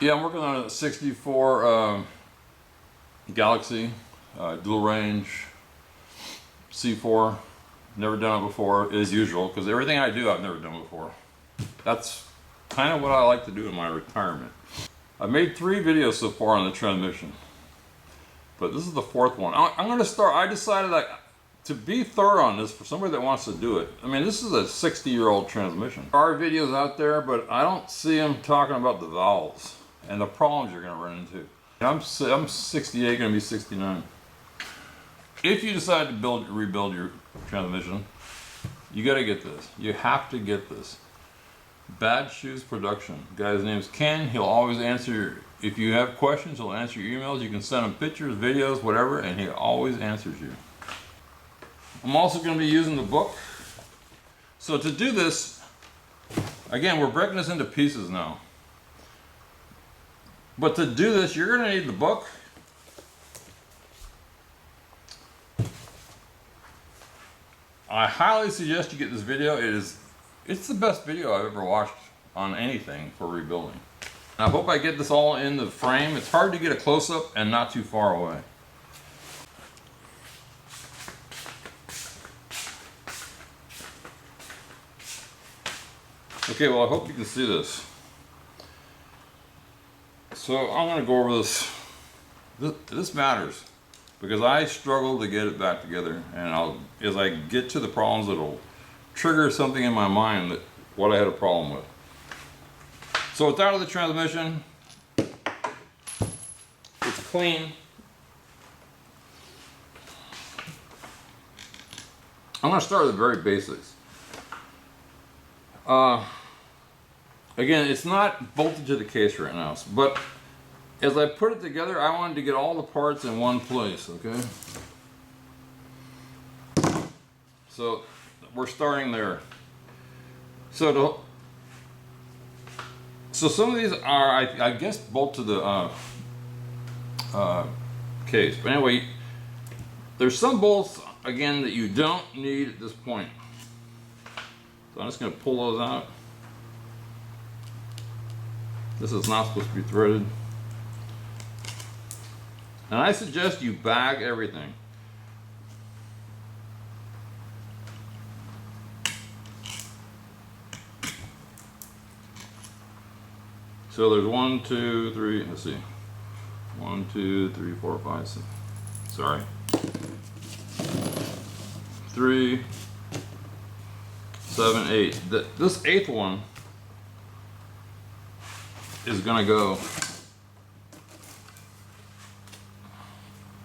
Yeah, I'm working on a 64 Galaxie, dual range, C4. Never done it before, as usual, because everything I do I've never done before. That's kind of what I like to do in my retirement. I've made 3 videos so far on the transmission, but this is the 4th one. I'm going to start. I decided to be thorough on this for somebody that wants to do it. I mean, this is a 60-year-old transmission. There are videos out there, but I don't see them talking about the valves and the problems you're going to run into. I'm 68, going to be 69. If you decide to rebuild your transmission, you got to get this. You have to get this. Bad Shoes Production. The guy's name's Ken. He'll always answer. If you have questions, he'll answer your emails. You can send him pictures, videos, whatever, and he always answers you. I'm also going to be using the book. So to do this, again, we're breaking this into pieces now. But to do this, you're going to need the book. I highly suggest you get this video. It's the best video I've ever watched on anything for rebuilding. I hope I get this all in the frame. It's hard to get a close-up and not too far away. Okay, well, I hope you can see this. So I'm going to go over this. This matters because I struggle to get it back together, and as I get to the problems, it'll trigger something in my mind that what I had a problem with. So it's out of the transmission. It's clean. I'm going to start with the very basics. Again, it's not bolted to the case right now, but as I put it together, I wanted to get all the parts in one place, okay? So we're starting there. So some of these are, I guess, bolt to the case. But anyway, there's some bolts, again, that you don't need at this point. So I'm just going to pull those out. This is not supposed to be threaded. And I suggest you bag everything. So there's 1, 2, 3, let's see. 1, 2, 3, 4, 5, 6. Sorry. 3, 7, 8. This 8th one is gonna go.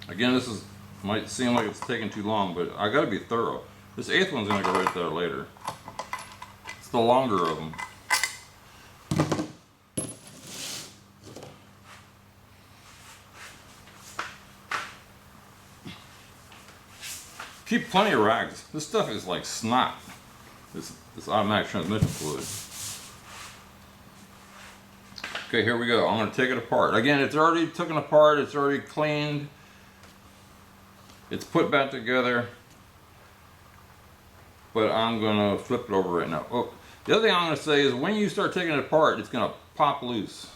Again, this might seem like it's taking too long, but I gotta be thorough. This 8th one's gonna go right there later. It's the longer of them. Keep plenty of rags. This stuff is like snot. This automatic transmission fluid. Okay, here we go. I'm going to take it apart. Again, it's already taken apart. It's already cleaned. It's put back together. But I'm going to flip it over right now. Oh, the other thing I'm going to say is when you start taking it apart, it's going to pop loose.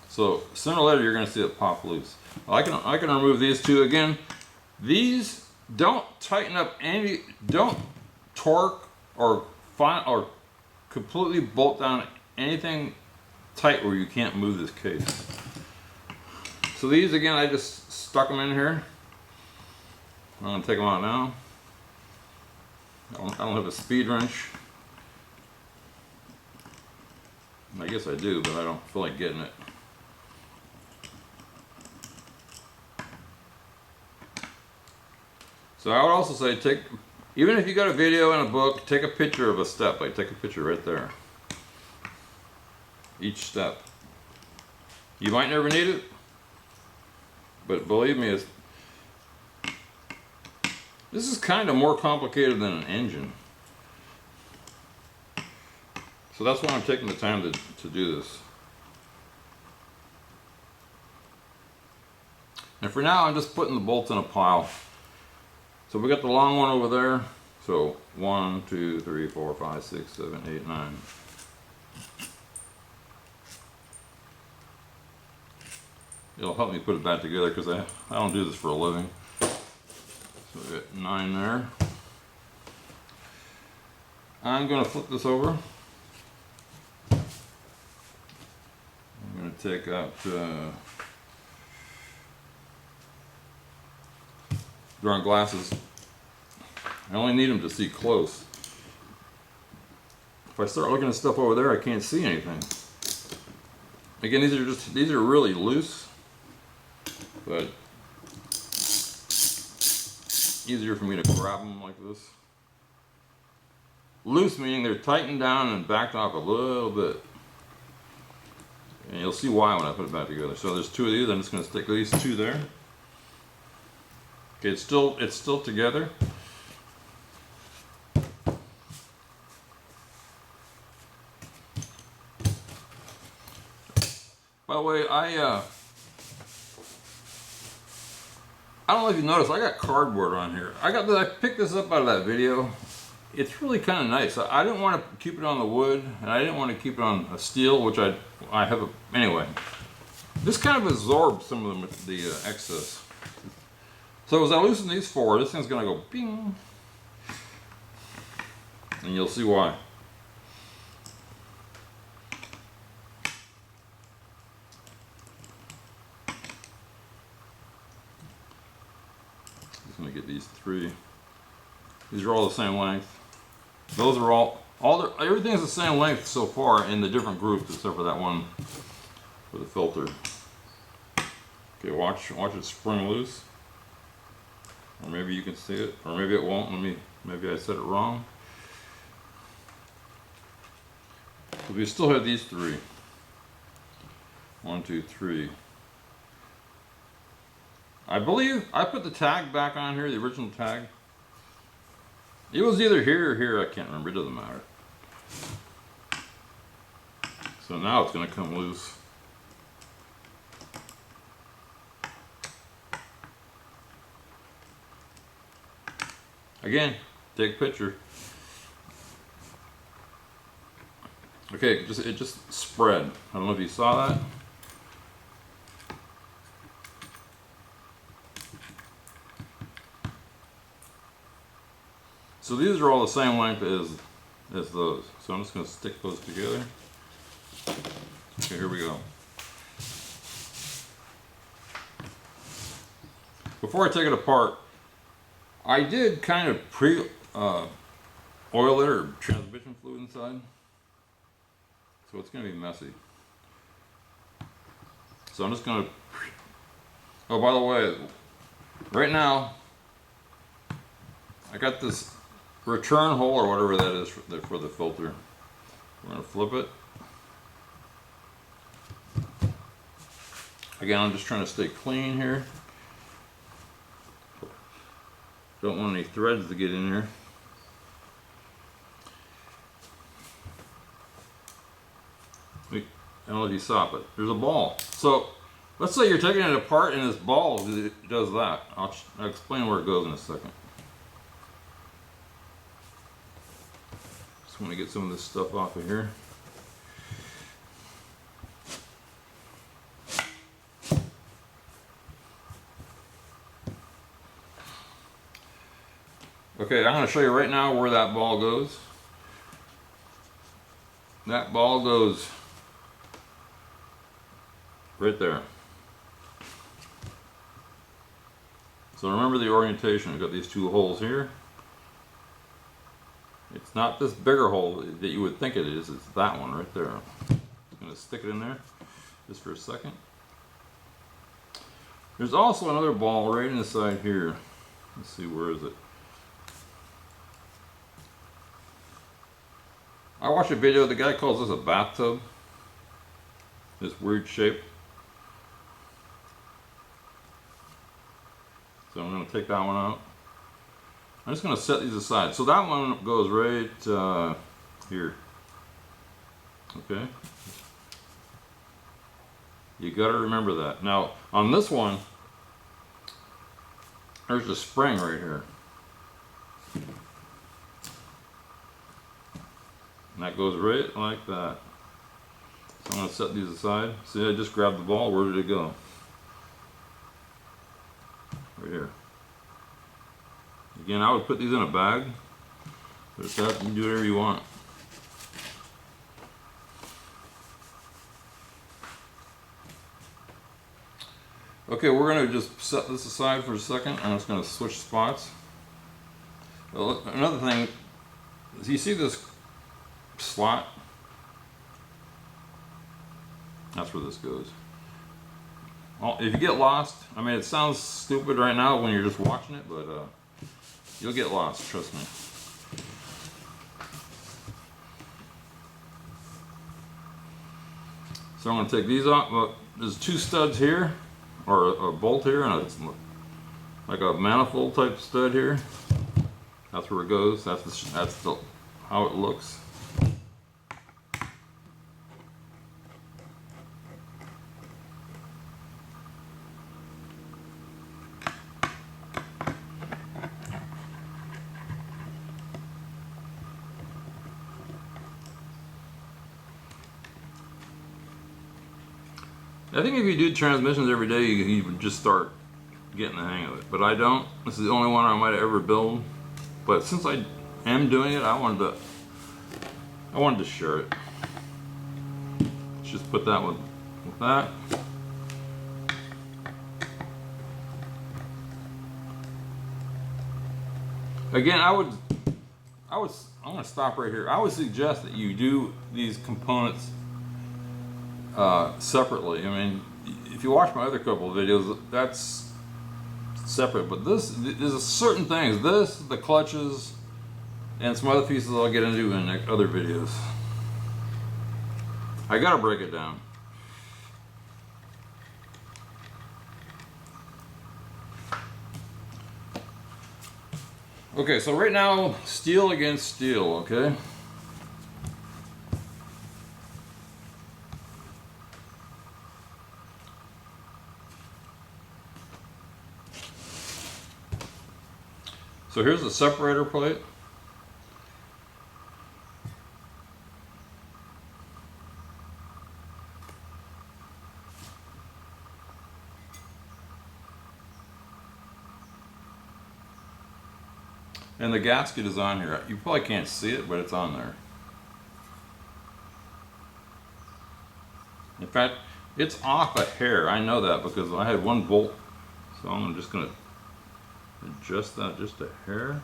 So sooner or later, you're going to see it pop loose. I can remove these two. Again, these don't tighten up any, don't torque or completely bolt down anything tight where you can't move this case. So these, again, I just stuck them in here. I'm going to take them out now. I don't have a speed wrench. I guess I do, but I don't feel like getting it. So I would also say even if you got a video and a book, take a picture of a step. Like take a picture right there. Each step. You might never need it, but believe me, this is kind of more complicated than an engine. So that's why I'm taking the time to do this. And for now, I'm just putting the bolts in a pile. So we got the long one over there. So 1, 2, 3, 4, 5, 6, 7, 8, 9. It'll help me put it back together because I don't do this for a living. So we got 9 there. I'm going to flip this over. I'm going to take out drawing glasses. I only need them to see close. If I start looking at stuff over there, I can't see anything. Again, these are really loose, but easier for me to grab them like this. Loose meaning they're tightened down and backed off a little bit. And you'll see why when I put it back together. So there's 2 of these. I'm just going to stick these 2 there. Okay, it's still together. By the way, I don't know if you noticed, I got cardboard on here. I picked this up out of that video. It's really kind of nice. I didn't want to keep it on the wood, and I didn't want to keep it on a steel, which I have anyway. This kind of absorbs some of the excess. So as I loosen these 4, this thing's gonna go bing, and you'll see why. Just gonna get these 3. These are all the same length. Those are everything's the same length so far in the different groups, except for that one for the filter. Okay, watch it spring loose. Or maybe you can see it, or maybe it won't. Maybe I said it wrong. But we still have these 3. 1, 2, 3. I believe I put the tag back on here, the original tag. It was either here or here, I can't remember, it doesn't matter. So now it's going to come loose. Again, take a picture. Okay, it just spread. I don't know if you saw that. So these are all the same length as those. So I'm just going to stick those together. Okay, here we go. Before I take it apart, I did kind of oil it or transmission fluid inside. So it's going to be messy. So I'm just going to... Oh, by the way, right now, I got this return hole or whatever that is for the filter. We're going to flip it. Again, I'm just trying to stay clean here. Don't want any threads to get in here. I don't know if you saw it, but there's a ball. So let's say you're taking it apart and this ball does that. I'll explain where it goes in a second. Just want to get some of this stuff off of here. Okay, I'm going to show you right now where that ball goes. That ball goes right there. So remember the orientation. We've got these 2 holes here. It's not this bigger hole that you would think it is, it's that one right there. I'm going to stick it in there just for a second. There's also another ball right inside here. Let's see, where is it? I watched a video, the guy calls this a bathtub. This weird shape. So I'm going to take that one out. I'm just going to set these aside. So that one goes right here. Okay. You got to remember that. Now on this one, there's a spring right here. And that goes right like that. So I'm going to set these aside. See, I just grabbed the ball. Where did it go? right here. Again, I would put these in a bag, but if that, you can do whatever you want. Okay, we're going to just set this aside for a second. I'm just going to switch spots. Well, another thing is, you see this slot? That's where this goes. Well, if you get lost, I mean, it sounds stupid right now when you're just watching it, but you'll get lost, trust me. So I'm going to take these off. Well, there's two studs here, or a bolt here, and it's like a manifold type stud here. That's where it goes. That's how it looks. I think if you do transmissions every day, you would just start getting the hang of it. But I don't. This is the only one I might ever build. But since I am doing it, I wanted to share it. Let's just put that with that. Again, I'm going to stop right here. I would suggest that you do these components separately. I mean, if you watch my other couple of videos, that's separate. But there's certain things. The clutches, and some other pieces I'll get into in other videos. I gotta break it down. Okay, so right now, steel against steel, okay? So here's the separator plate. And the gasket is on here. You probably can't see it, but it's on there. In fact, it's off a hair. I know that because I had one bolt. So I'm just going to adjust that just a hair.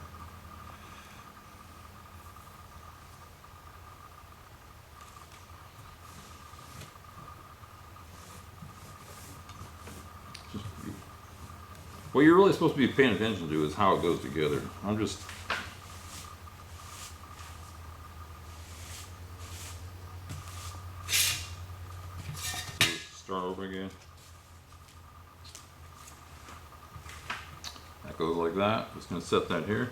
What you're really supposed to be paying attention to is how it goes together. I'm just... Start over again. That goes like that. Just going to set that here.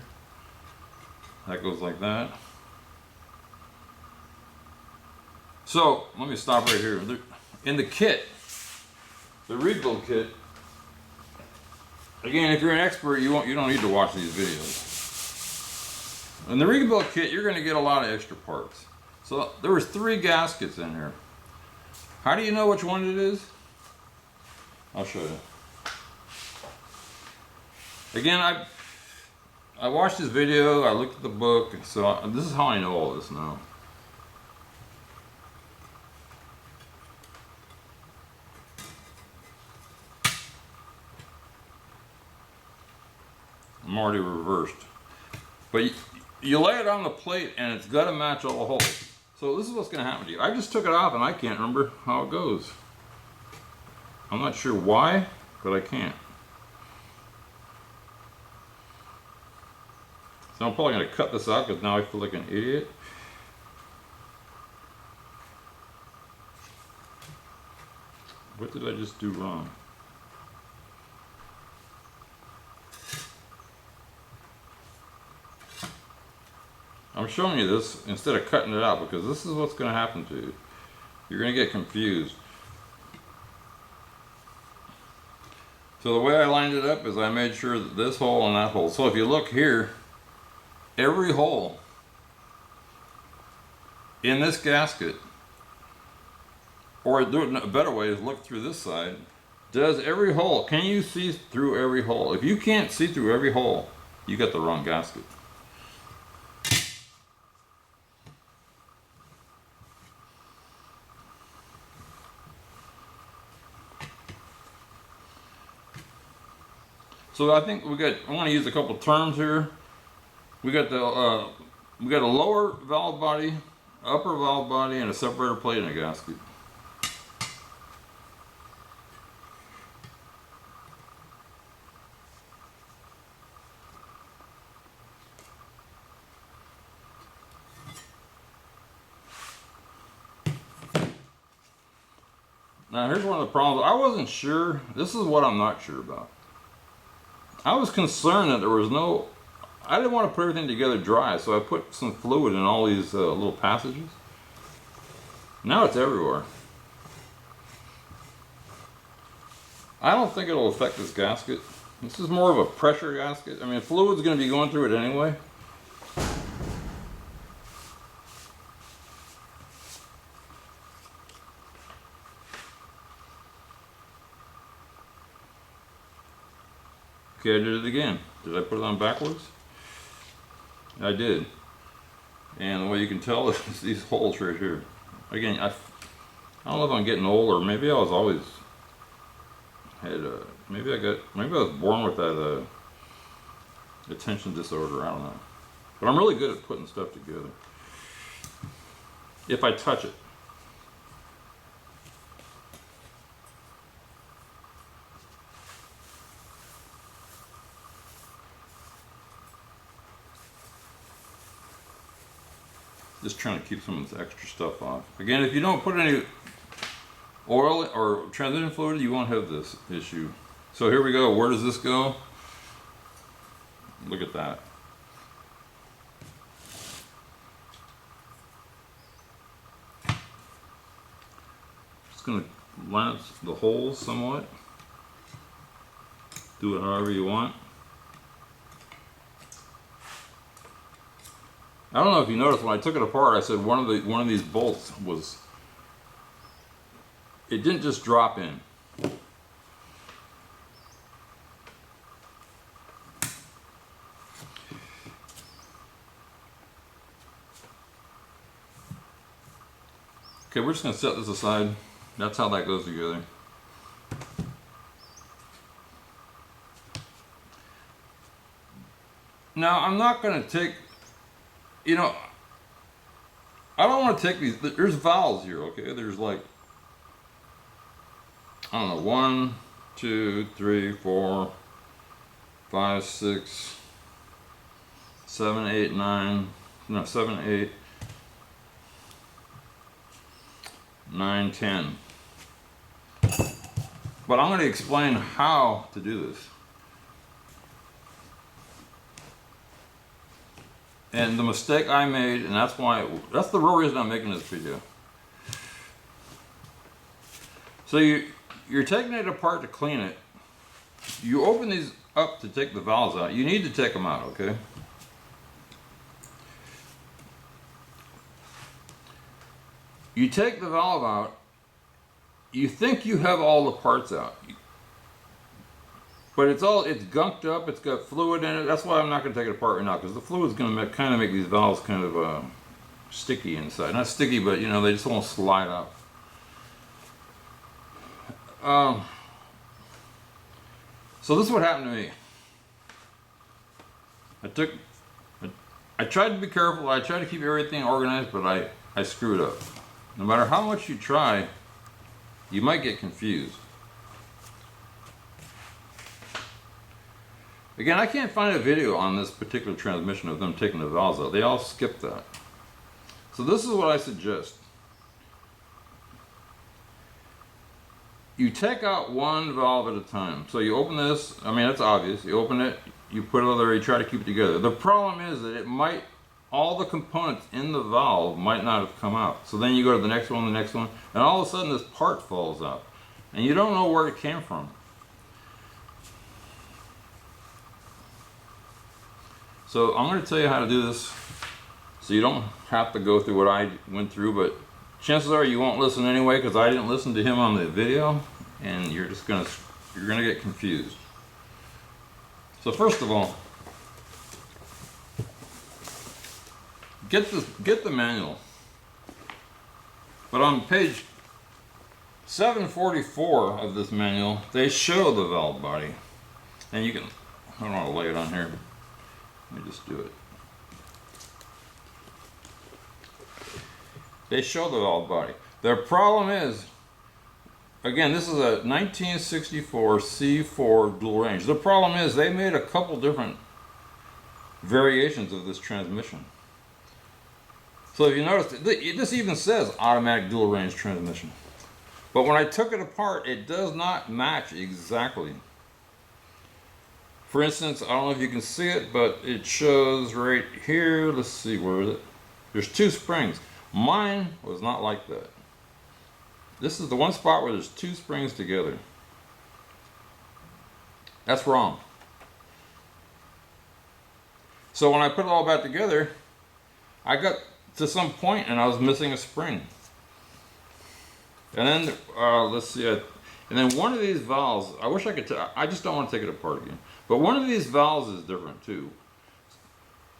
That goes like that. So, let me stop right here. In the kit, the rebuild kit, again, if you're an expert, you don't need to watch these videos. In the rebuild kit, you're going to get a lot of extra parts. So there was 3 gaskets in here. How do you know which one it is? I'll show you. Again, I watched this video, I looked at the book, so this is how I know all this now. I'm already reversed. But you lay it on the plate and it's got to match all the holes. So this is what's going to happen to you. I just took it off and I can't remember how it goes. I'm not sure why, but I can't. So I'm probably going to cut this out because now I feel like an idiot. What did I just do wrong? I'm showing you this instead of cutting it out because this is what's going to happen to you. You're going to get confused. So the way I lined it up is I made sure that this hole and that hole. So if you look here, every hole in this gasket, or do it a better way is look through this side, Does every hole, can you see through every hole? If you can't see through every hole, you got the wrong gasket. So I think I want to use a couple terms here. We got a lower valve body, upper valve body, and a separator plate and a gasket. Now here's one of the problems. I wasn't sure. This is what I'm not sure about. I was concerned that there was no, I didn't want to put everything together dry, so I put some fluid in all these little passages. Now it's everywhere. I don't think it'll affect this gasket. This is more of a pressure gasket. I mean, fluid's going to be going through it anyway. Okay, I did it again. Did I put it on backwards? I did. And the way you can tell is these holes right here. Again, I don't know if I'm getting old, or maybe I was always maybe I was born with that attention disorder. I don't know. But I'm really good at putting stuff together. If I touch it. Just trying to keep some of this extra stuff off. Again, if you don't put any oil or transition fluid, you won't have this issue. So here we go. Where does this go? Look at that. Just going to line up the holes somewhat. Do it however you want. I don't know if you noticed when I took it apart, I said one of these bolts was, it didn't just drop in. Okay, we're just going to set this aside. That's how that goes together. Now, I'm not going to take, you know, I don't want to take these, there's valves here, okay? There's like, I don't know, 1, 2, 3, 4, 5, 6, 7, 8, 9, no, 7, 8, 9, 10. But I'm going to explain how to do this. And the mistake I made, and that's the real reason I'm making this video. So you're taking it apart to clean it. You open these up to take the valves out. You need to take them out, okay? You take the valve out, you think you have all the parts out. But it's gunked up, it's got fluid in it. That's why I'm not going to take it apart right now, because the fluid's going to kind of make these valves kind of sticky inside. Not sticky, but you know, they just won't slide up. So this is what happened to me. I tried to be careful, I tried to keep everything organized, but I screwed up. No matter how much you try, you might get confused. Again, I can't find a video on this particular transmission of them taking the valves out. They all skip that. So this is what I suggest. You take out one valve at a time. So you open this, I mean, it's obvious. You open it, you put it there, you try to keep it together. The problem is that all the components in the valve might not have come out. So then you go to the next one, and all of a sudden this part falls out. And you don't know where it came from. So I'm going to tell you how to do this, so you don't have to go through what I went through, but chances are you won't listen anyway, because I didn't listen to him on the video, and you're just going to you're gonna get confused. So first of all, get the manual. But on page 744 of this manual, they show the valve body. And you can, I don't want to lay it on here. Let me just do it. They show the valve body. Their problem is, again, this is a 1964 C4 dual range. The problem is they made a couple different variations of this transmission. So if you notice, this even says automatic dual range transmission. But when I took it apart, it does not match exactly. For instance, I don't know if you can see it, but it shows right here. Let's see, where is it? There's two springs. Mine was not like that. This is the one spot where there's two springs together. That's wrong. So when I put it all back together, I got to some point and I was missing a spring. And then, let's see, and then one of these valves, I wish I could, I just don't want to take it apart again. But one of these valves is different too.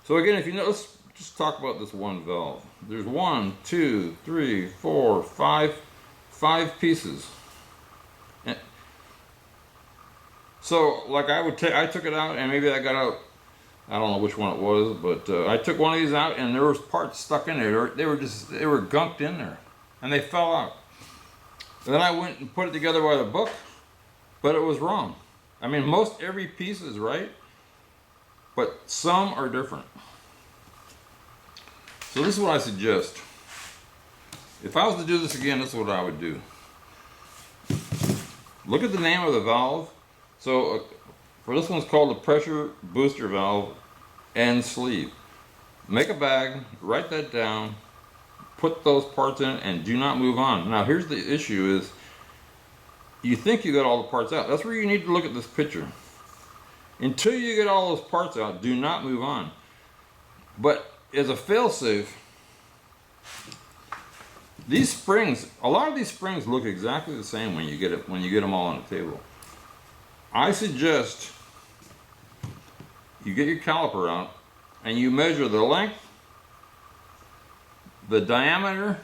So again, if you know, let's just talk about this one valve. There's 1, 2, 3, 4, 5 pieces. And so like I took it out and maybe I got out, I don't know which one it was, but I took one of these out and there was parts stuck in there. They were gunked in there and they fell out. And then I went and put it together by the book, but it was wrong. I mean, most every piece is right, but some are different. So this is what I suggest. If I was to do this again, this is what I would do. Look at the name of the valve. So for this one's called the pressure booster valve and sleeve. Make a bag, write that down, put those parts in, and do not move on. Now here's the issue is, you think you got all the parts out. That's where you need to look at this picture. Until you get all those parts out, do not move on. But as a failsafe, these springs, a lot of these springs look exactly the same when you get them all on the table. I suggest you get your caliper out and you measure the length, the diameter,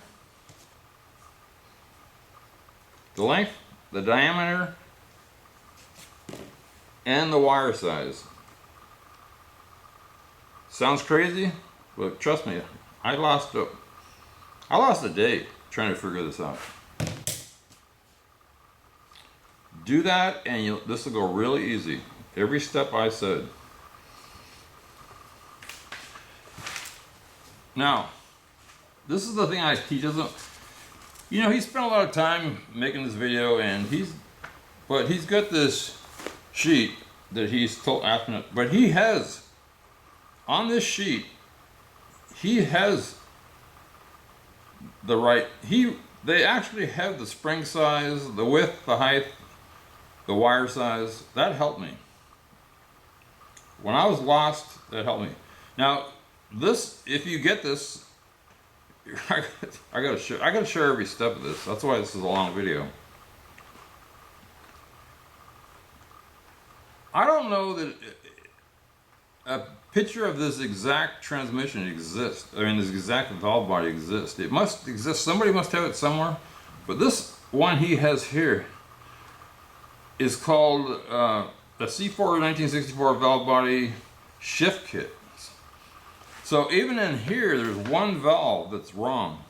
and the wire size. Sounds crazy, but trust me, I lost a day trying to figure this out. Do that and this will go really easy. Every step I said. Now, this is the thing he doesn't, you know, he spent a lot of time making this video and but he's got this sheet that he's told after, but he has, on this sheet, he has the right, they actually have the spring size, the width, the height, the wire size. That helped me. When I was lost, that helped me. Now, this, if you get this, I gotta share every step of this. That's why this is a long video. I don't know that a picture of this exact transmission exists. I mean, this exact valve body exists. It must exist. Somebody must have it somewhere. But this one he has here is called a C4 1964 valve body shift kit. So even in here, there's one valve that's wrong.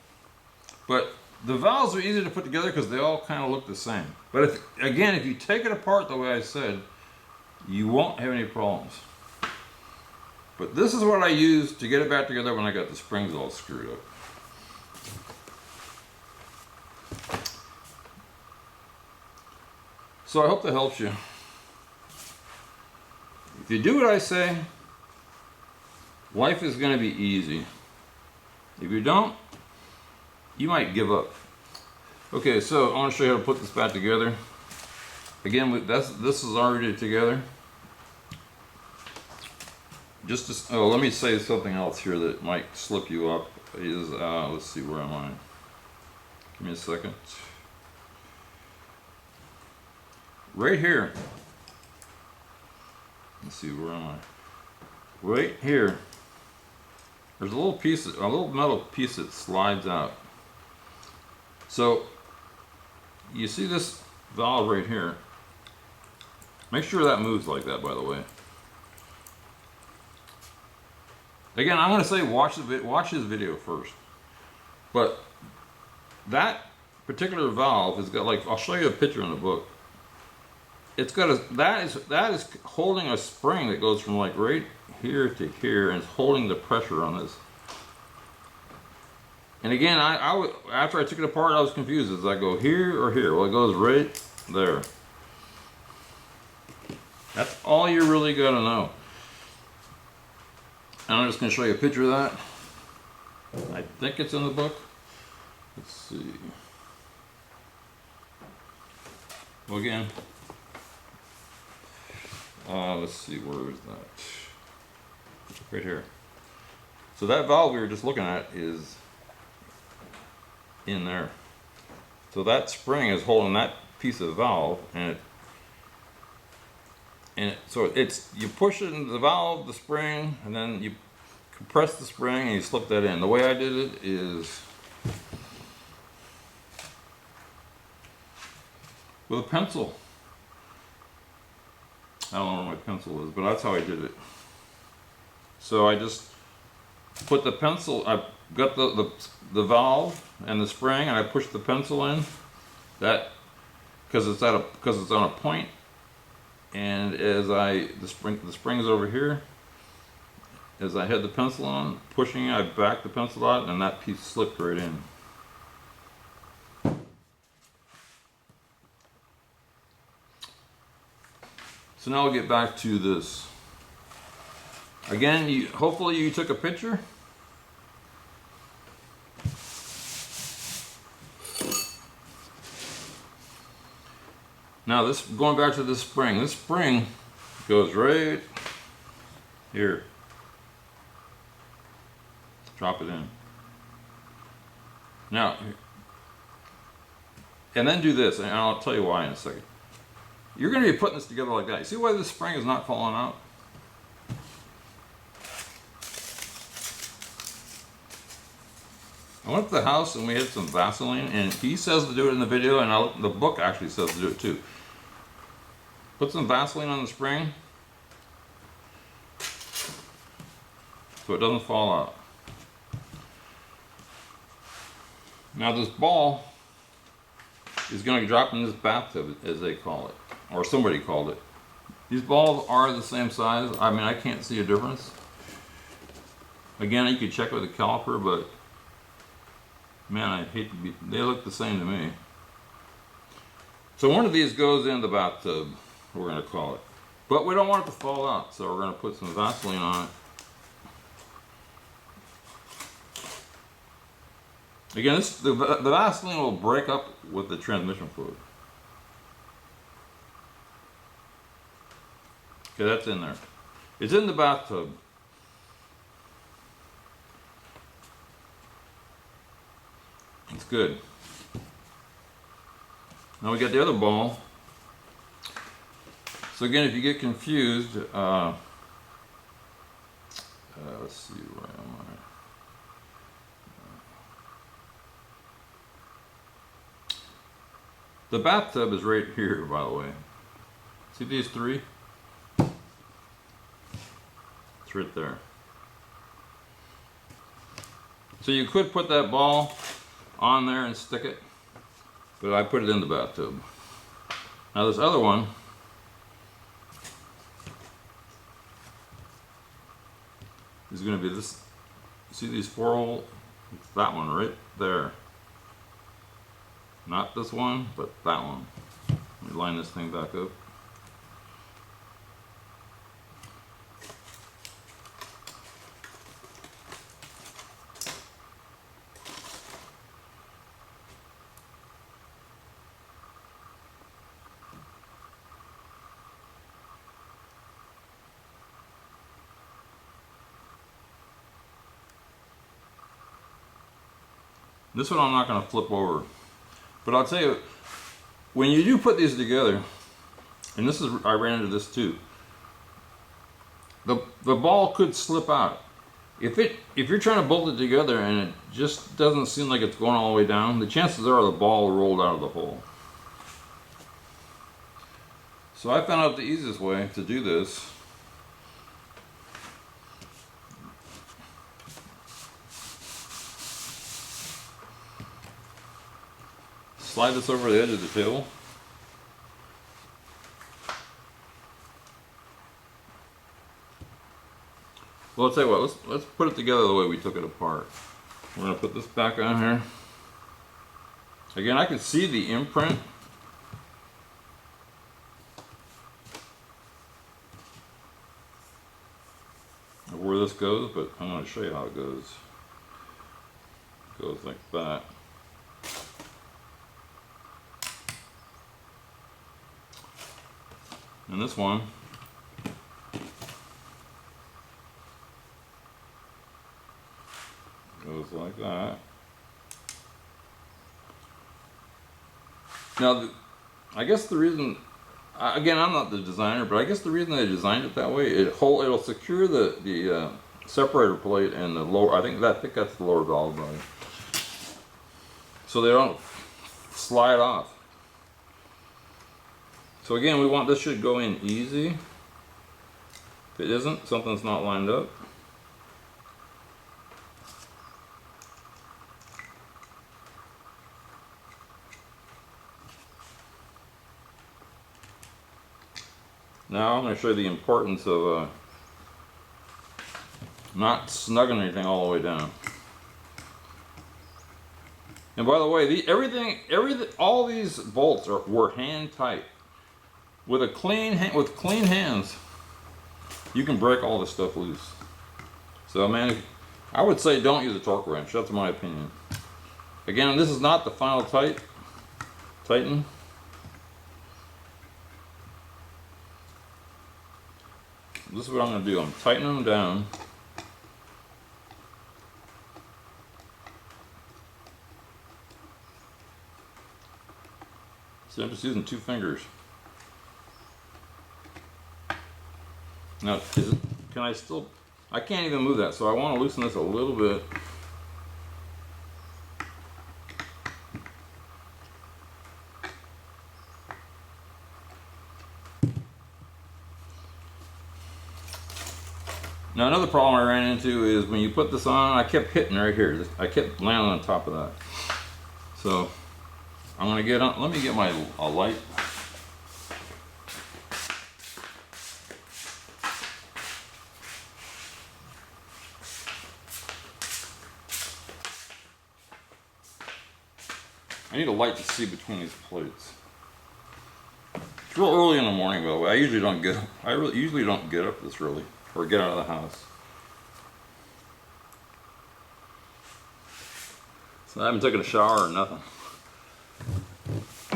But the valves are easy to put together because they all kind of look the same. But if you take it apart the way I said, you won't have any problems. But this is what I used to get it back together when I got the springs all screwed up. So I hope that helps you. If you do what I say, life is going to be easy. If you don't, you might give up. Okay, so I want to show you how to put this back together. Again, this is already together. Let me say something else here that might slip you up. Let's see, where am I? Give me a second. right here. Let's see, where am I? Right here. There's a little metal piece that slides out. So you see this valve right here. Make sure that moves like that, by the way. Again, I'm going to say watch this video first. But that particular valve has got, like, I'll show you a picture in the book. It's got that is holding a spring that goes from like right here to here, and it's holding the pressure on this. And again, after I took it apart, I was confused. As I go here or here? Well, it goes right there. That's all you really got to know. And I'm just going to show you a picture of that. I think it's in the book. Let's see. Well, again, let's see, where is that? Right here. So that valve we were just looking at is in there. So that spring is holding that piece of the valve, so it's, you push it into the valve, the spring, and then you compress the spring and you slip that in. The way I did it is with a pencil. I don't know where my pencil is, but that's how I did it. So I just put the pencil, I got the valve and the spring, and I pushed the pencil in. That, because it's on a point, and as the spring is over here. As I had the pencil on, pushing it, I backed the pencil out, and that piece slipped right in. So now we'll get back to this. Again, hopefully you took a picture. Now this, going back to this spring goes right here. Drop it in. Now, and then do this, and I'll tell you why in a second. You're going to be putting this together like that. You see why this spring is not falling out? I went to the house and we had some Vaseline, and he says to do it in the video, and the book actually says to do it too. Put some Vaseline on the spring so it doesn't fall out. Now this ball is going to drop in this bathtub, as they call it, or somebody called it. These balls are the same size. I mean, I can't see a difference. Again, you could check with a caliper, but man, I hate to be, they look the same to me. So one of these goes in the bathtub, we're going to call it. But we don't want it to fall out, so we're going to put some Vaseline on it. Again, the Vaseline will break up with the transmission fluid. Okay, that's in there. It's in the bathtub. It's good. Now we got the other ball. So again, if you get confused, let's see, where am I? The bathtub is right here, by the way. See these three? It's right there. So you could put that ball on there and stick it, but I put it in the bathtub. Now this other one is going to be this. See these 4 hole? It's that one right there. Not this one, but that one. Let me line this thing back up. This one I'm not going to flip over. But I'll tell you, when you do put these together, and this is, I ran into this too. The ball could slip out. If you're trying to bolt it together and it just doesn't seem like it's going all the way down, the chances are the ball rolled out of the hole. So I found out the easiest way to do this. Slide this over the edge of the table. Well, I'll tell you what, let's put it together the way we took it apart. We're going to put this back on here. Again, I can see the imprint. Of where this goes, but I'm going to show you how it goes. It goes like that. And this one goes like that. Now, I guess the reason, again, I'm not the designer, but I guess the reason they designed it that way, it'll secure the separator plate and the lower, I think that's the lower valve body, so they don't slide off. So again, we want this should go in easy. If it isn't, something's not lined up. Now I'm going to show you the importance of not snugging anything all the way down. And by the way, everything, all these bolts were hand tight. With clean hands, you can break all this stuff loose. So man, I would say don't use a torque wrench. That's my opinion. Again, this is not the final tighten. This is what I'm going to do. I'm tightening them down. So I'm just using 2 fingers. Now, can I still, I can't even move that, so I want to loosen this a little bit. Now another problem I ran into is when you put this on, I kept hitting right here. I kept landing on top of that. So I'm going to get on, let me get a light. I need a light to see between these plates. It's real early in the morning, by the way. I usually don't get up this early or get out of the house. So I haven't taken a shower or nothing.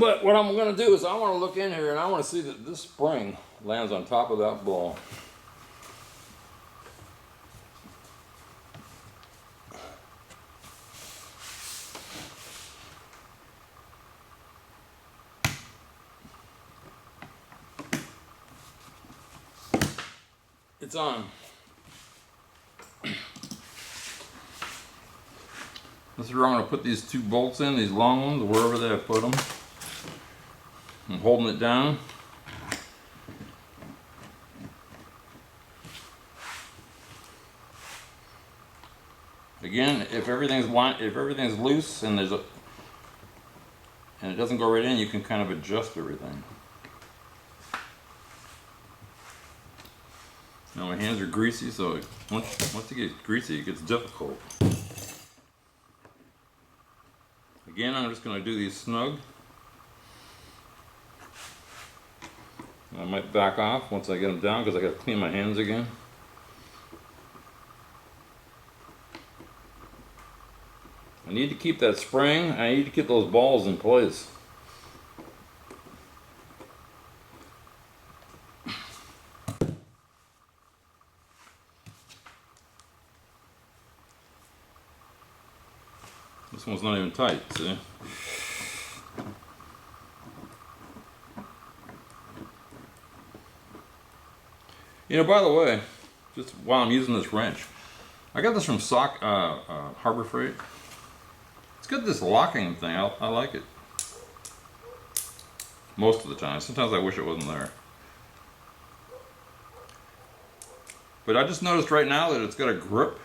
But what I'm going to do is I want to look in here and I want to see that this spring lands on top of that ball. It's on. This is where I'm going to put these 2 bolts in, these long ones, wherever they have put them. I'm holding it down. Again, if everything's loose and it doesn't go right in, you can kind of adjust everything. Now my hands are greasy, so once it gets greasy, it gets difficult. Again, I'm just going to do these snug. I might back off once I get them down because I got to clean my hands again. I need to keep that spring. I need to keep those balls in place. This one's not even tight, see? You know, by the way, just while I'm using this wrench, I got this from Harbor Freight. It's got this locking thing. I like it. Most of the time. Sometimes I wish it wasn't there. But I just noticed right now that it's got a grip.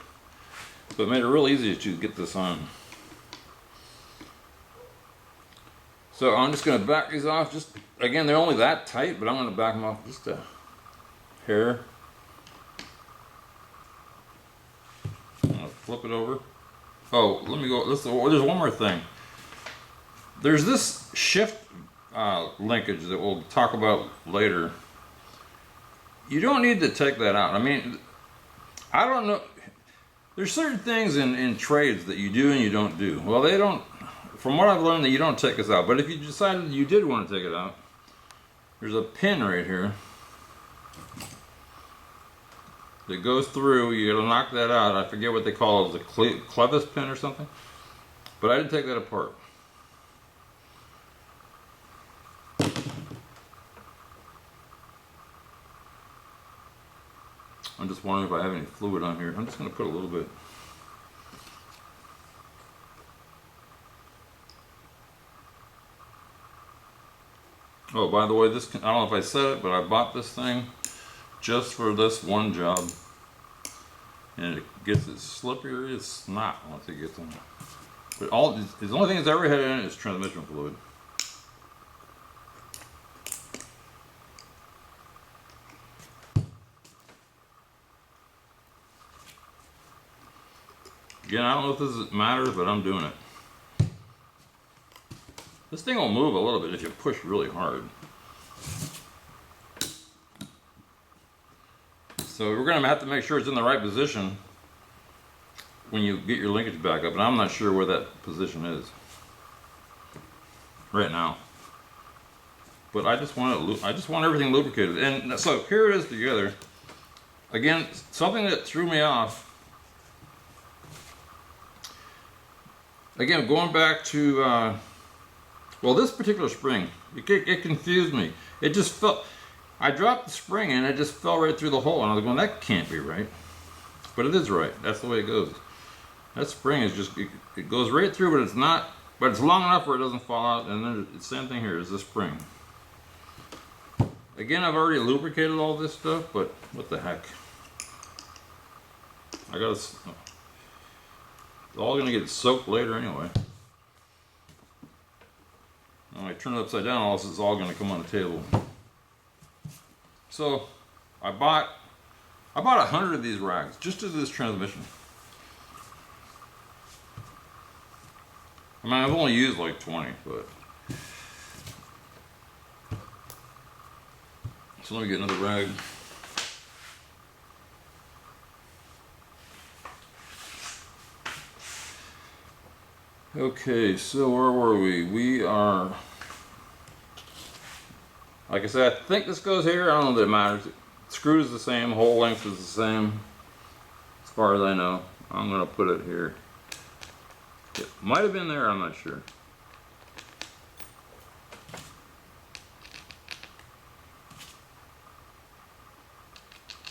So it made it real easy to get this on. So I'm just going to back these off. Just again, they're only that tight, but I'm going to back them off just a hair. I'm going to flip it over. Oh, let me go. There's one more thing. There's this shift linkage that we'll talk about later. You don't need to take that out. I mean, I don't know. There's certain things in trades that you do and you don't do. Well, they don't. From what I've learned, that you don't take this out. But if you decided you did want to take it out, there's a pin right here that goes through. You gotta knock that out. I forget what they call it, the clevis pin or something. But I didn't take that apart. I'm just wondering if I have any fluid on here. I'm just gonna put a little bit. Oh, by the way, I don't know if I said it, but I bought this thing just for this one job. And it gets as slippery as snot once it gets in. But the only thing it's ever had in it is transmission fluid. Again, I don't know if this matters, but I'm doing it. This thing will move a little bit if you push really hard. So we're going to have to make sure it's in the right position when you get your linkage back up, and I'm not sure where that position is right now. But I just want everything lubricated, and so here it is together. Again, something that threw me off. Again, going back to well, this particular spring, it confused me. It just fell. I dropped the spring and it just fell right through the hole, and I was going, that can't be right. But it is right. That's the way it goes. That spring is just, it goes right through, but it's not, but it's long enough where it doesn't fall out. And then the same thing here is the spring. Again, I've already lubricated all this stuff, but what the heck? It's all going to get soaked later anyway. When I turn it upside down, all this is all going to come on the table. So I bought 100 of these rags just to do this transmission. I mean, I've only used like 20, but. So let me get another rag. Okay, so where were we? We are, like I said, I think this goes here. I don't know that it matters. Screw is the same, hole length is the same, as far as I know. I'm gonna put it here. It might have been there, I'm not sure.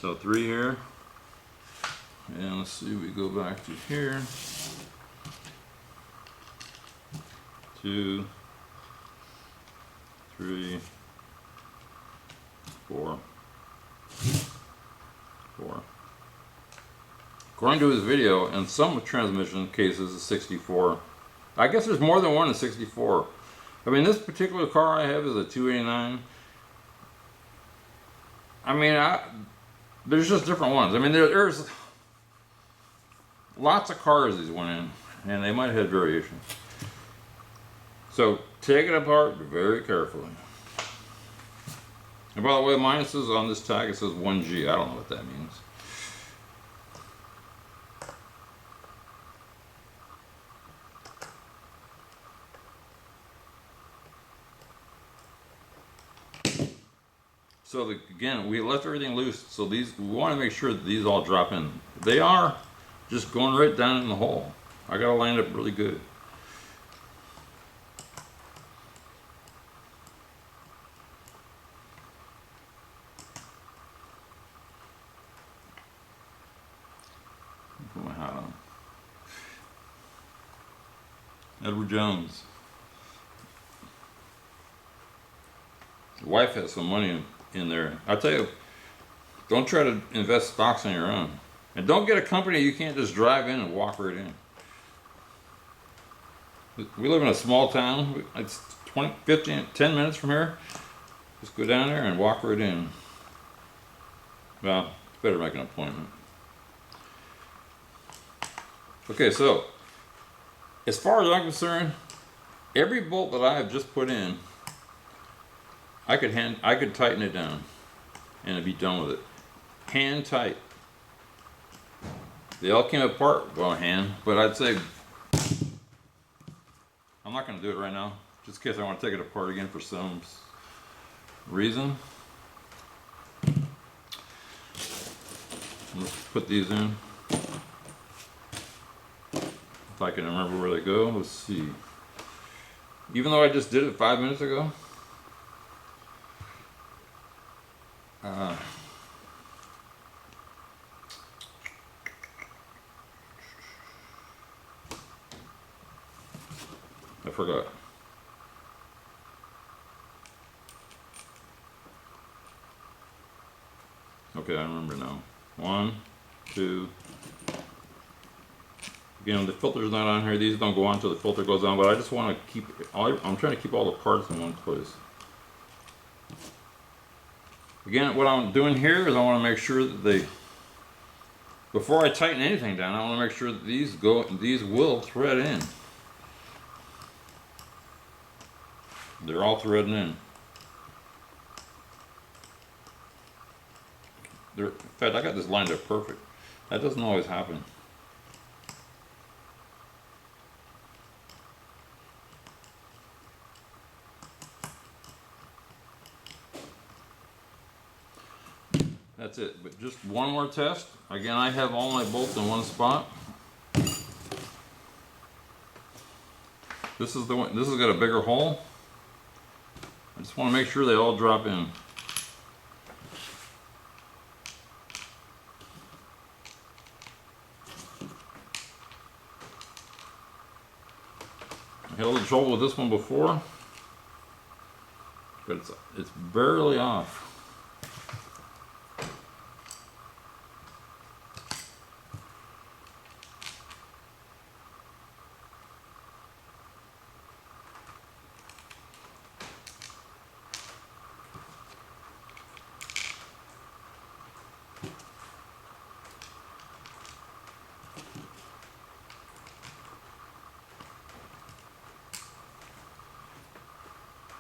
So 3 here, and let's see, we go back to here. 2, 3, 4, 4. According to his video, in some transmission cases, it's 64. I guess there's more than one in 64. I mean, this particular car I have is a 289. I mean, there's just different ones. I mean, there's lots of cars these went in, and they might have had variations. So take it apart very carefully. And by the way, mine says on this tag, it says 1G. I don't know what that means. So again, we left everything loose. So we want to make sure that these all drop in. They are just going right down in the hole. I got to line it up really good. Put my hat on. Edward Jones. The wife has some money in there. I tell you, don't try to invest stocks on your own. And don't get a company you can't just drive in and walk right in. We live in a small town. It's 20, 15, 10 minutes from here. Just go down there and walk right in. Well, it's better make an appointment. Okay, so as far as I'm concerned, every bolt that I have just put in, I could tighten it down and it'd be done with it. Hand tight. They all came apart by hand, but I'd say I'm not going to do it right now, just in case I want to take it apart again for some reason. Let's put these in. If I can remember where they go, let's see. Even though I just did it 5 minutes ago, I forgot. Okay, I remember now. 1, 2. Again, the filter's not on here. These don't go on until the filter goes on, but I just want to keep, I'm trying to keep all the parts in one place. Again, what I'm doing here is I want to make sure that before I tighten anything down, I want to make sure that these will thread in. They're all threading in. In fact, I got this lined up perfect. That doesn't always happen. That's it, but just one more test. Again, I have all my bolts in one spot. This is the one, this has got a bigger hole. I just want to make sure they all drop in. I had a little trouble with this one before, but it's barely off.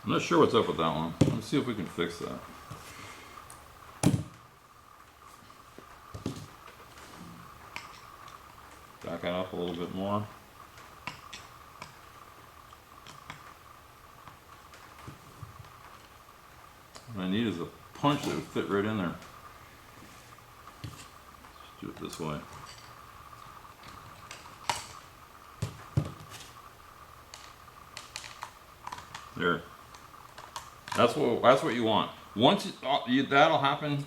I'm not sure what's up with that one. Let's see if we can fix that. Back it up a little bit more. What I need is a punch that would fit right in there. Let's do it this way. There. That's what you want. Once that'll happen,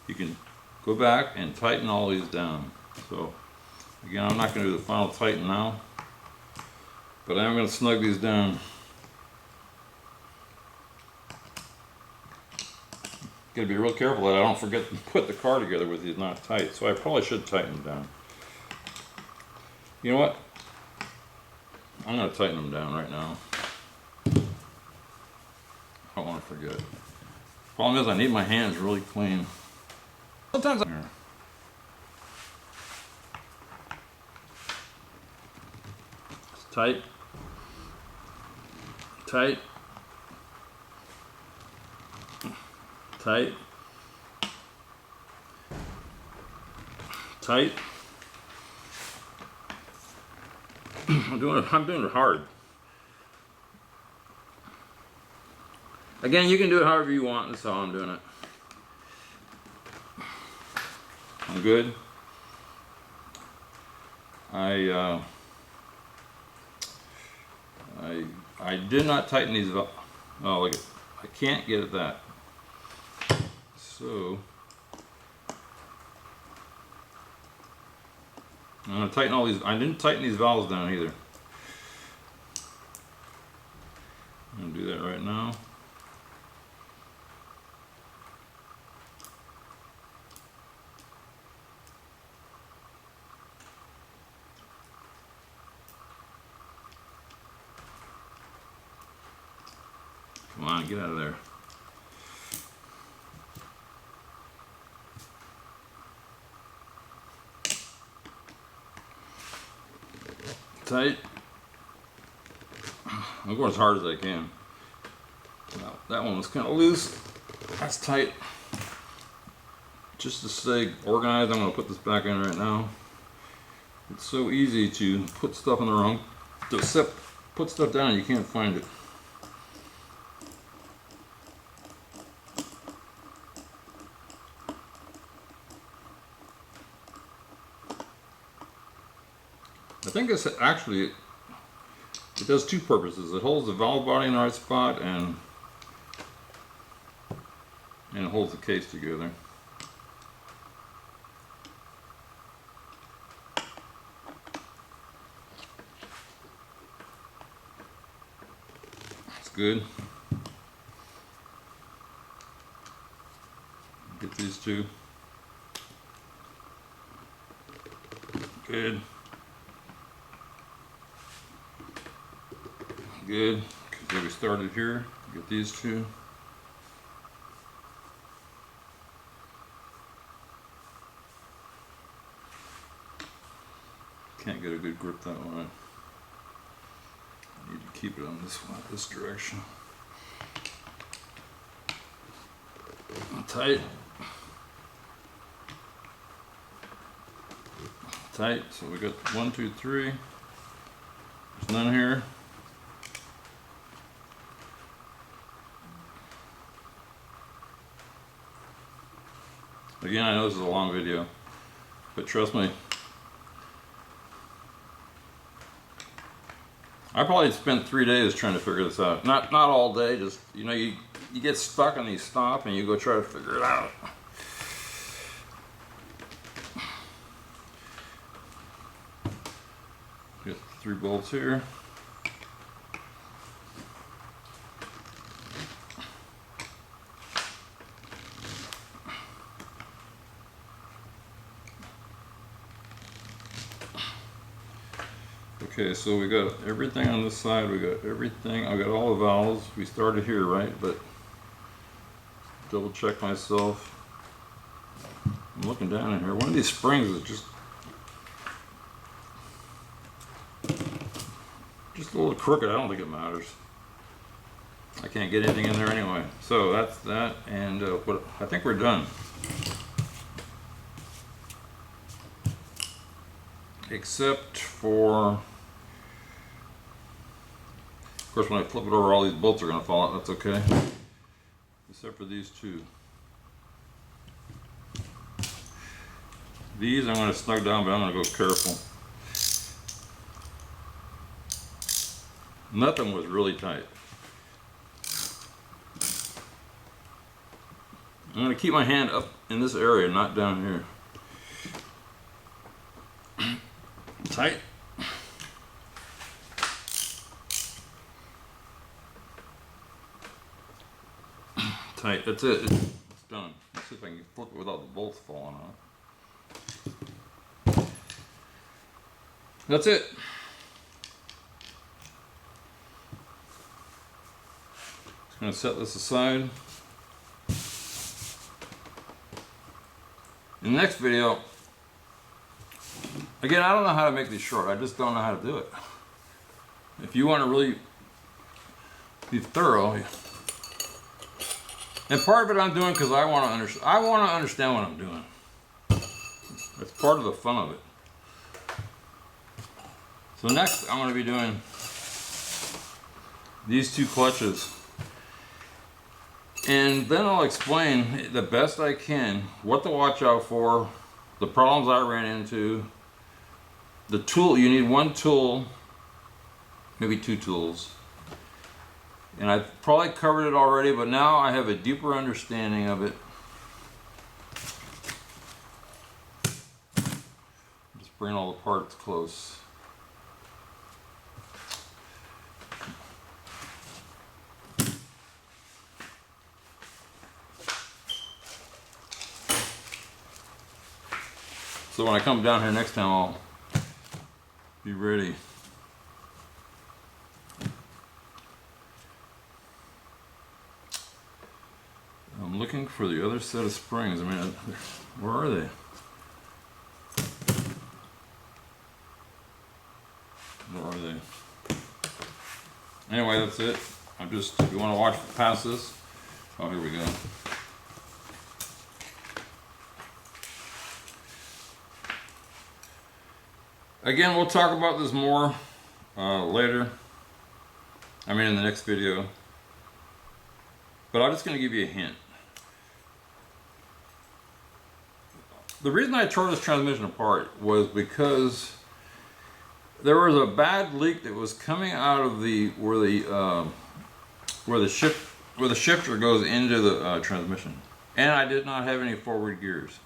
you can go back and tighten all these down. So again, I'm not going to do the final tighten now, but I am going to snug these down. Got to be real careful that I don't forget to put the car together with these not tight. So I probably should tighten them down. You know what? I'm going to tighten them down right now. I don't want to forget. Problem is, I need my hands really clean. Sometimes I'm here. It's tight. Tight. Tight. Tight. I'm doing it hard. Again, you can do it however you want. That's how I'm doing it. I'm good. I did not tighten these up. Oh, look, I can't get at that. So I'm gonna tighten all these. I didn't tighten these valves down either. I'm gonna do that right now. Come on, get out of there. Tight. I'm going as hard as I can. Now, that one was kind of loose. That's tight. Just to stay organized, I'm going to put this back in right now. It's so easy to put stuff in the wrong, to put stuff down and you can't find it. I think it's actually, it does two purposes. It holds the valve body in the right spot and it holds the case together. That's good. Get these two. Good. Good. Okay, we started here. Get these two. Can't get a good grip that way. I need to keep it on this one, this direction. Tight. Tight. So we got 1, 2, 3. There's none here. Again, I know this is a long video, but trust me, I probably spent 3 days trying to figure this out. Not all day, just, you know, you get stuck and you stop and you go try to figure it out. Got 3 bolts here. Okay, so we got everything on this side, we got everything, I got all the valves. We started here, right? But double check myself. I'm looking down in here. One of these springs is just a little crooked. I don't think it matters. I can't get anything in there anyway. So that's that, and but I think we're done. Except for, of course, when I flip it over, all these bolts are going to fall out. That's okay. Except for these two. These I'm going to snug down, but I'm going to go careful. Nothing was really tight. I'm going to keep my hand up in this area, not down here. Tight. Tight. That's it. It's done. Let's see if I can flip it without the bolts falling off. That's it. Just going to set this aside. In the next video, again, I don't know how to make these short. I just don't know how to do it. If you want to really be thorough, and part of it I'm doing because I want to understand what I'm doing. That's part of the fun of it. So next, I'm going to be doing these two clutches, and then I'll explain the best I can what to watch out for, the problems I ran into, the tool. You need one tool, maybe 2 tools. And I've probably covered it already, but now I have a deeper understanding of it. Just bring all the parts close. So when I come down here next time, I'll be ready. I'm looking for the other set of springs. I mean, where are they? Where are they? Anyway, that's it. I'm just, if you want to watch past this, oh, here we go. Again, we'll talk about this more later. I mean, in the next video. But I'm just going to give you a hint. The reason I tore this transmission apart was because there was a bad leak that was coming out of the where the shifter goes into the transmission, and I did not have any forward gears.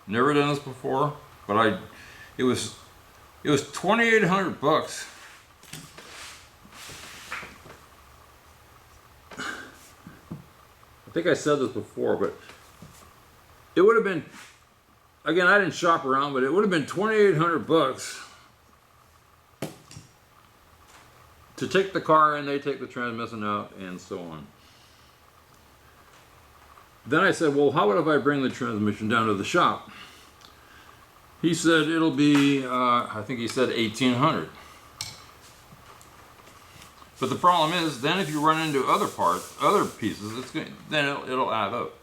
Never done this before, but it was $2,800. I think I said this before, but it would have been, again, I didn't shop around, but it would have been $2,800 to take the car and they take the transmission out and so on. Then I said, well, how about if I bring the transmission down to the shop? He said it'll be, I think he said $1,800. But the problem is, then if you run into other parts, other pieces, then it'll add up.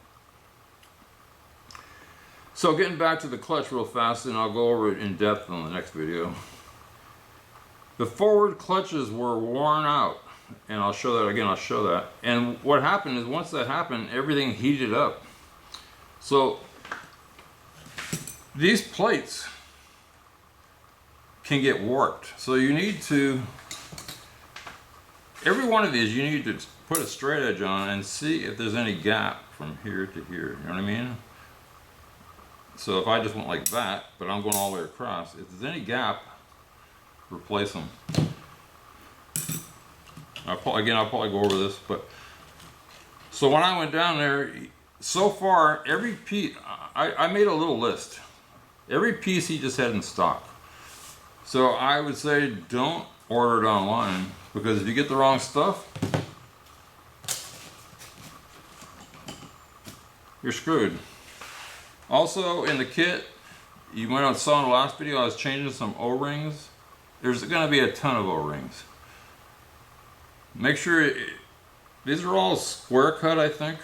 So getting back to the clutch real fast, and I'll go over it in depth on the next video. The forward clutches were worn out, and I'll show that again, I'll show that. And what happened is, once that happened, everything heated up. So these plates can get warped. So you need to, every one of these, you need to put a straight edge on and see if there's any gap from here to here. You know what I mean? So if I just went like that, but I'm going all the way across, if there's any gap, replace them. I'll probably go over this, but so when I went down there, so far every piece, I made a little list. Every piece he just had in stock. So I would say don't order it online, because if you get the wrong stuff, you're screwed. Also in the kit, you might have saw in the last video, I was changing some O-rings. There's going to be a ton of O-rings. Make sure, these are all square cut, I think.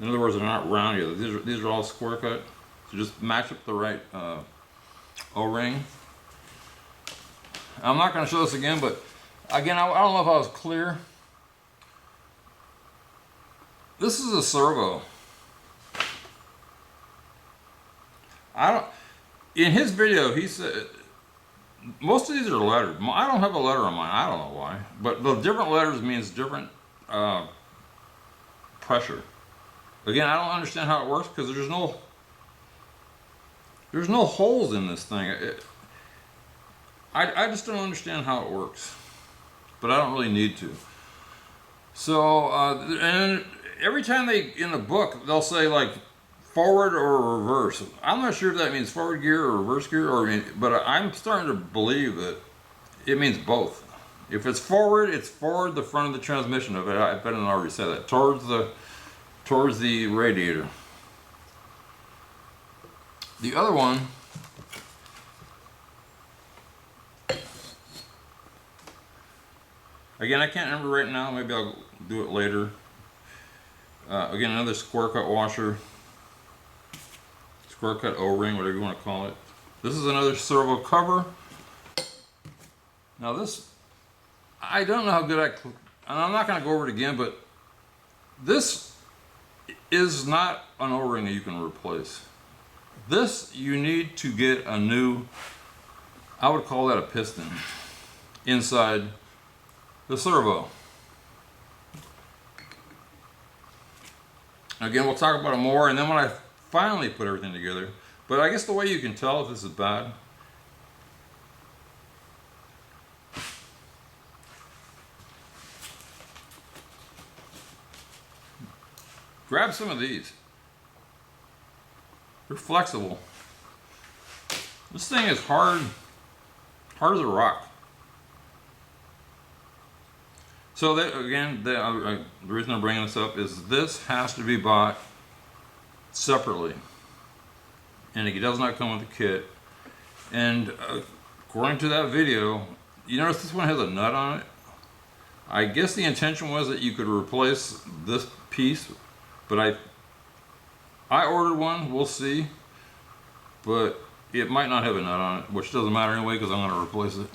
In other words, they're not round yet. These are all square cut. So just match up the right O-ring. I'm not going to show this again, but again, I don't know if I was clear. This is a servo. In his video, he said, most of these are lettered. I don't have a letter on mine. I don't know why. But the different letters means different pressure. Again, I don't understand how it works, because there's no holes in this thing. I just don't understand how it works. But I don't really need to. So, and every time in the book, they'll say like forward or reverse. I'm not sure if that means forward gear or reverse gear, but I'm starting to believe that it means both. If it's forward the front of the transmission. I better not already say that. Towards the radiator. The other one, again, I can't remember right now. Maybe I'll do it later. Again, another square cut washer. Square cut O-ring, whatever you want to call it. This is another servo cover. Now this, I don't know how good and I'm not going to go over it again, but this is not an O-ring that you can replace. This, you need to get a new, I would call that a piston, inside the servo. Again, we'll talk about it more, and then when I finally put everything together, But I guess the way you can tell if this is bad, grab some of these. They're flexible. This thing is hard as a rock. So that, again, the reason I'm bringing this up is this has to be bought separately, and it does not come with a kit. And according to that video, you notice this one has a nut on it. I guess the intention was that you could replace this piece, but I ordered one. We'll see, but it might not have a nut on it, which doesn't matter anyway because I'm going to replace it.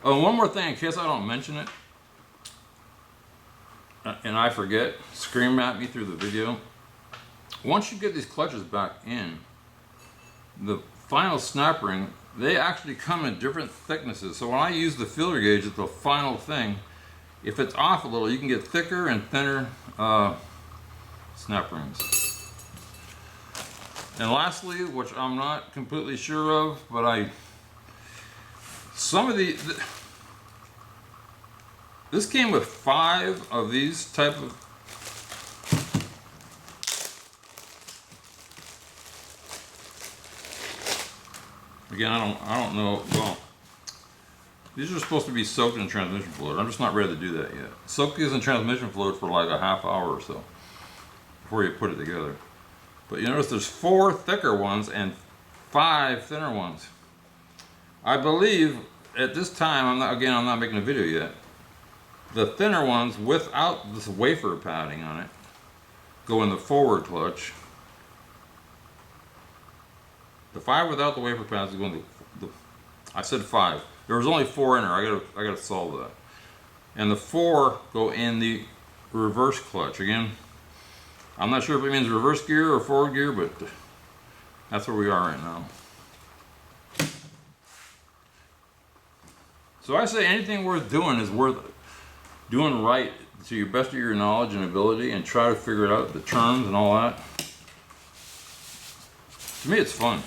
Oh, one more thing in case I don't mention it and I forget, scream at me through the video. Once you get these clutches back in, the final snap ring, they actually come in different thicknesses. So when I use the feeler gauge at the final thing, if it's off a little, you can get thicker and thinner snap rings. And lastly, which I'm not completely sure of, but this came with 5 of these type of again, I don't know. Well, these are supposed to be soaked in transmission fluid. I'm just not ready to do that yet. Soak these in transmission fluid for like a half hour or so before you put it together. But you notice there's 4 thicker ones and 5 thinner ones. I believe at this time, I'm not making a video yet. The thinner ones without this wafer padding on it go in the forward clutch. The 5 without the wafer pads go in the I said 5. There was only 4 in there. I gotta solve that. And the 4 go in the reverse clutch. Again, I'm not sure if it means reverse gear or forward gear, but that's where we are right now. So I say anything worth doing is worth doing right to your best of your knowledge and ability, and try to figure out the terms and all that. To me, it's fun.